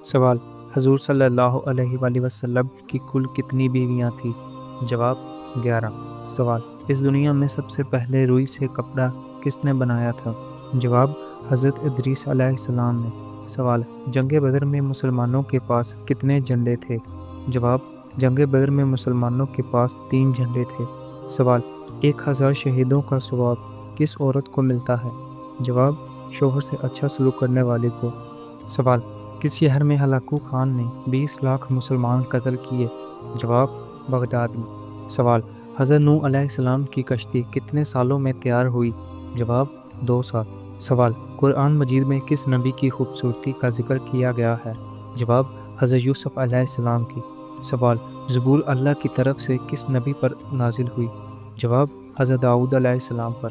سوال: حضور صلی اللہ علیہ وآلہ وسلم کی کل کتنی بیویاں تھیں؟ جواب: 11۔ سوال: اس دنیا میں سب سے پہلے روئی سے کپڑا کس نے بنایا تھا؟ جواب: حضرت ادریس علیہ السلام نے۔ سوال: جنگ بدر میں مسلمانوں کے پاس کتنے جھنڈے تھے؟ جواب: جنگ بدر میں مسلمانوں کے پاس 3 جھنڈے تھے۔ سوال: 1000 شہیدوں کا ثواب کس عورت کو ملتا ہے؟ جواب: شوہر سے اچھا سلوک کرنے والی کو۔ سوال: کس شہر میں ہلاکو خان نے 20 لاکھ مسلمان قتل کیے؟ جواب: بغداد میں۔ سوال: حضرت نوح علیہ السلام کی کشتی کتنے سالوں میں تیار ہوئی؟ جواب: 2 سال۔ سوال: قرآن مجید میں کس نبی کی خوبصورتی کا ذکر کیا گیا ہے؟ جواب: حضرت یوسف علیہ السلام کی۔ سوال: زبور اللہ کی طرف سے کس نبی پر نازل ہوئی؟ جواب: حضرت داؤد علیہ السلام پر۔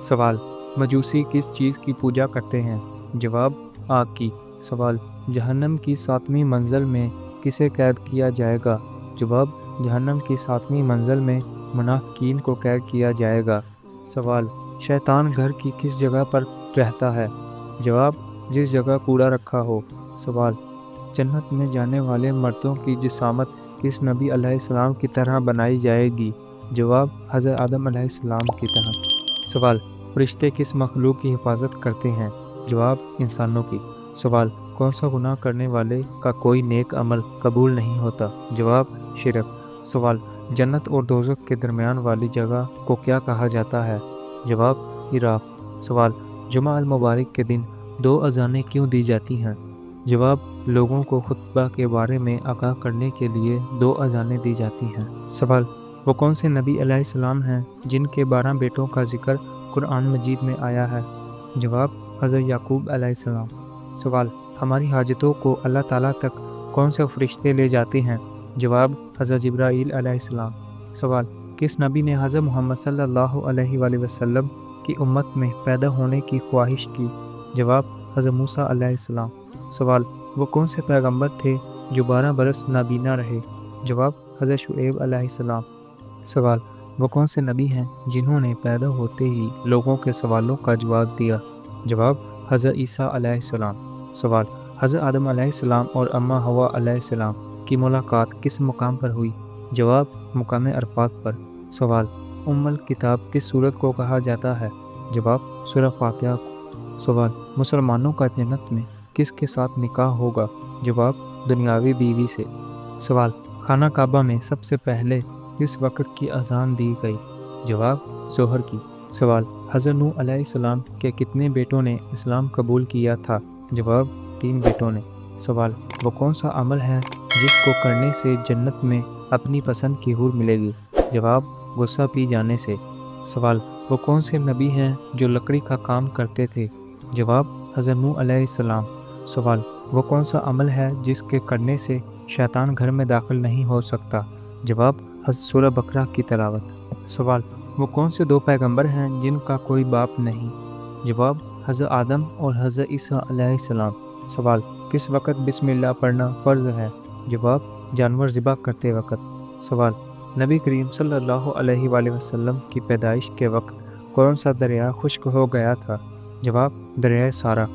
سوال: مجوسی کس چیز کی پوجا کرتے ہیں؟ جواب: آگ کی۔ سوال: جہنم کی 7ویں منزل میں کسے قید کیا جائے گا؟ جواب: جہنم کی 7ویں منزل میں منافقین کو قید کیا جائے گا۔ سوال: شیطان گھر کی کس جگہ پر رہتا ہے؟ جواب: جس جگہ کوڑا رکھا ہو۔ سوال: جنت میں جانے والے مردوں کی جسامت کس نبی علیہ السلام کی طرح بنائی جائے گی؟ جواب: حضرت آدم علیہ السلام کی طرح۔ سوال: فرشتے کس مخلوق کی حفاظت کرتے ہیں؟ جواب: انسانوں کی۔ سوال: کون سا گناہ کرنے والے کا کوئی نیک عمل قبول نہیں ہوتا؟ جواب: شرک۔ سوال: جنت اور دوزخ کے درمیان والی جگہ کو کیا کہا جاتا ہے؟ جواب: عراق۔ سوال: جمعہ المبارک کے دن 2 اذانیں کیوں دی جاتی ہیں؟ جواب: لوگوں کو خطبہ کے بارے میں آگاہ کرنے کے لیے 2 اذانیں دی جاتی ہیں۔ سوال: وہ کون سے نبی علیہ السلام ہیں جن کے 12 بیٹوں کا ذکر قرآن مجید میں آیا ہے؟ جواب: حضرت یعقوب علیہ السلام۔ سوال: ہماری حاجتوں کو اللہ تعالیٰ تک کون سے فرشتے لے جاتے ہیں؟ جواب: حضرت جبرائیل علیہ السلام۔ سوال: کس نبی نے حضرت محمد صلی اللہ علیہ وآلہ وسلم کی امت میں پیدا ہونے کی خواہش کی؟ جواب: حضرت موسیٰ علیہ السلام۔ سوال: وہ کون سے پیغمبر تھے جو 12 برس نابینا رہے؟ جواب: حضرت شعیب علیہ السلام۔ سوال: وہ کون سے نبی ہیں جنہوں نے پیدا ہوتے ہی لوگوں کے سوالوں کا جواب دیا؟ جواب: حضرت عیسیٰ علیہ السلام۔ سوال: حضرت آدم علیہ السلام اور اماں حوا علیہ السلام کی ملاقات کس مقام پر ہوئی؟ جواب: مقام عرفات پر۔ سوال: ام الکتاب کس سورت کو کہا جاتا ہے؟ جواب: سورہ فاتحہ کو۔ سوال: مسلمانوں کا جنت میں کس کے ساتھ نکاح ہوگا؟ جواب: دنیاوی بیوی سے۔ سوال: خانہ کعبہ میں سب سے پہلے کس وقت کی اذان دی گئی؟ جواب: ظہر کی۔ سوال: حضرت نوح علیہ السلام کے کتنے بیٹوں نے اسلام قبول کیا تھا؟ جواب: 3 بیٹوں نے۔ سوال: وہ کون سا عمل ہے جس کو کرنے سے جنت میں اپنی پسند کی حور ملے گی؟ جواب: غصہ پی جانے سے۔ سوال: وہ کون سے نبی ہیں جو لکڑی کا کام کرتے تھے؟ جواب: حضرت نوح علیہ السلام۔ سوال: وہ کون سا عمل ہے جس کے کرنے سے شیطان گھر میں داخل نہیں ہو سکتا؟ جواب: حضرت سورہ بقرہ کی تلاوت۔ سوال: وہ کون سے 2 پیغمبر ہیں جن کا کوئی باپ نہیں؟ جواب: حضرت آدم اور حضرت عیسیٰ علیہ السلام۔ سوال: کس وقت بسم اللہ پڑھنا فرض ہے؟ جواب: جانور ذبح کرتے وقت۔ سوال: نبی کریم صلی اللہ علیہ وآلہ وسلم کی پیدائش کے وقت کون سا دریا خشک ہو گیا تھا؟ جواب: دریائے سارا۔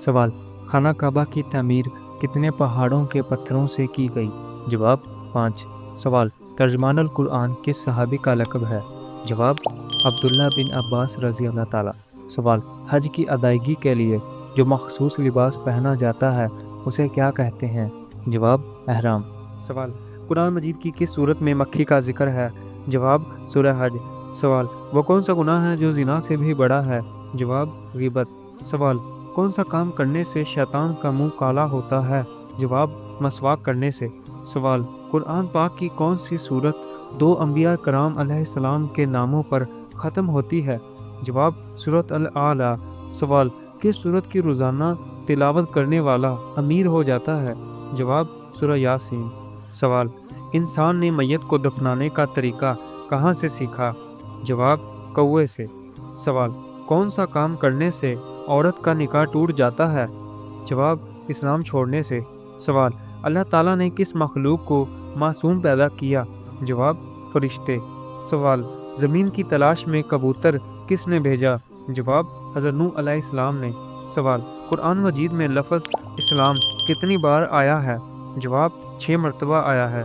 سوال: خانہ کعبہ کی تعمیر کتنے پہاڑوں کے پتھروں سے کی گئی؟ جواب: 5۔ سوال: ترجمان القرآن کس صحابی کا لقب ہے؟ جواب: عبداللہ بن عباس رضی اللہ تعالیٰ۔ سوال: حج کی ادائیگی کے لیے جو مخصوص لباس پہنا جاتا ہے اسے کیا کہتے ہیں؟ جواب: احرام۔ سوال: قرآن مجید کی کس سورت میں مکھی کا ذکر ہے؟ جواب: سورہ حج۔ سوال: وہ کون سا گناہ ہے جو زنا سے بھی بڑا ہے؟ جواب: غیبت۔ سوال: کون سا کام کرنے سے شیطان کا منہ کالا ہوتا ہے؟ جواب: مسواک کرنے سے۔ سوال: قرآن پاک کی کون سی سورت 2 انبیاء کرام علیہ السلام کے ناموں پر ختم ہوتی ہے؟ جواب: سورۃ الاعلیٰ۔ سوال: کس سورت کی روزانہ تلاوت کرنے والا امیر ہو جاتا ہے؟ جواب: سورہ یاسین۔ سوال: انسان نے میت کو دفنانے کا طریقہ کہاں سے سیکھا؟ جواب: کوے سے۔ سوال: کون سا کام کرنے سے عورت کا نکاح ٹوٹ جاتا ہے؟ جواب: اسلام چھوڑنے سے۔ سوال: اللہ تعالیٰ نے کس مخلوق کو معصوم پیدا کیا؟ جواب: فرشتے۔ سوال: زمین کی تلاش میں کبوتر کس نے بھیجا؟ جواب: حضرت نوح علیہ السلام نے۔ سوال: قرآن مجید میں لفظ اسلام کتنی بار آیا ہے؟ جواب: 6 مرتبہ آیا ہے۔